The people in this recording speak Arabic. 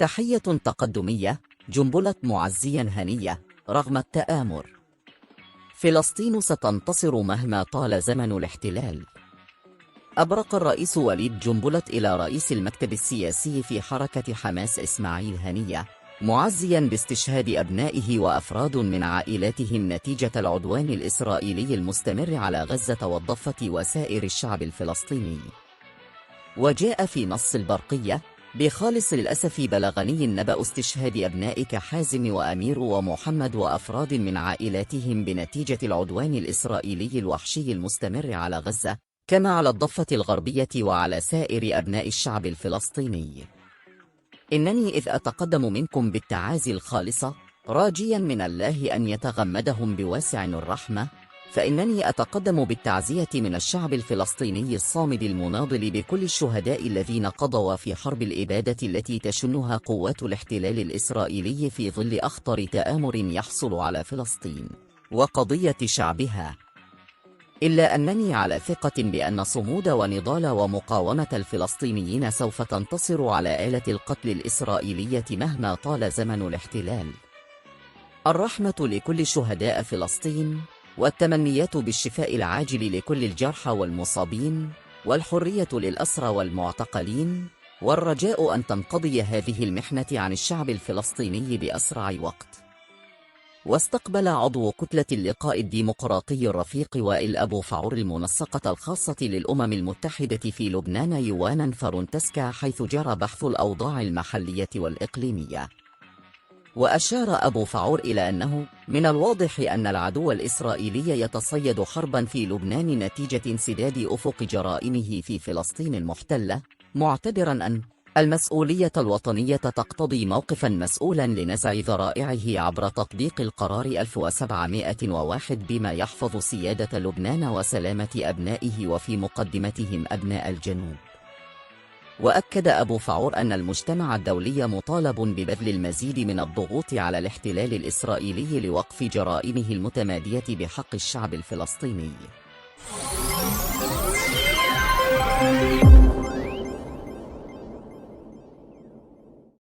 تحية تقدمية، جنبلة معزيا هنية رغم التآمر. فلسطين ستنتصر مهما طال زمن الاحتلال. أبرق الرئيس وليد جنبلة إلى رئيس المكتب السياسي في حركة حماس إسماعيل هنية، معزيا باستشهاد أبنائه وأفراد من عائلاتهم نتيجة العدوان الإسرائيلي المستمر على غزة والضفة وسائر الشعب الفلسطيني. وجاء في نص البرقية: بخالص الأسف بلغني النبأ استشهاد أبنائك حازم وأمير ومحمد وأفراد من عائلاتهم بنتيجة العدوان الإسرائيلي الوحشي المستمر على غزة، كما على الضفة الغربية وعلى سائر أبناء الشعب الفلسطيني. إنني إذ أتقدم منكم بالتعازي الخالصة راجيا من الله أن يتغمدهم بواسع الرحمة، فإنني أتقدم بالتعزية من الشعب الفلسطيني الصامد المناضل بكل الشهداء الذين قضوا في حرب الإبادة التي تشنها قوات الاحتلال الإسرائيلي في ظل أخطر تآمر يحصل على فلسطين وقضية شعبها. إلا أنني على ثقة بأن صمود ونضال ومقاومة الفلسطينيين سوف تنتصر على آلة القتل الإسرائيلية مهما طال زمن الاحتلال. الرحمة لكل شهداء فلسطين، والتمنيات بالشفاء العاجل لكل الجرحى والمصابين، والحرية للأسرى والمعتقلين، والرجاء أن تنقضي هذه المحنة عن الشعب الفلسطيني بأسرع وقت. واستقبل عضو كتلة اللقاء الديمقراطي الرفيق وائل أبو فعور المنسقة الخاصة للأمم المتحدة في لبنان يوانا فرونتسكا، حيث جرى بحث الأوضاع المحلية والإقليمية. وأشار أبو فعور إلى أنه من الواضح أن العدو الإسرائيلي يتصيد حربا في لبنان نتيجة انسداد أفق جرائمه في فلسطين المحتلة، معتبرا أن المسؤولية الوطنية تقتضي موقفا مسؤولا لنزع ذرائعه عبر تطبيق القرار 1701 بما يحفظ سيادة لبنان وسلامة أبنائه وفي مقدمتهم أبناء الجنوب. وأكد أبو فعور أن المجتمع الدولي مطالب ببذل المزيد من الضغوط على الاحتلال الإسرائيلي لوقف جرائمه المتمادية بحق الشعب الفلسطيني.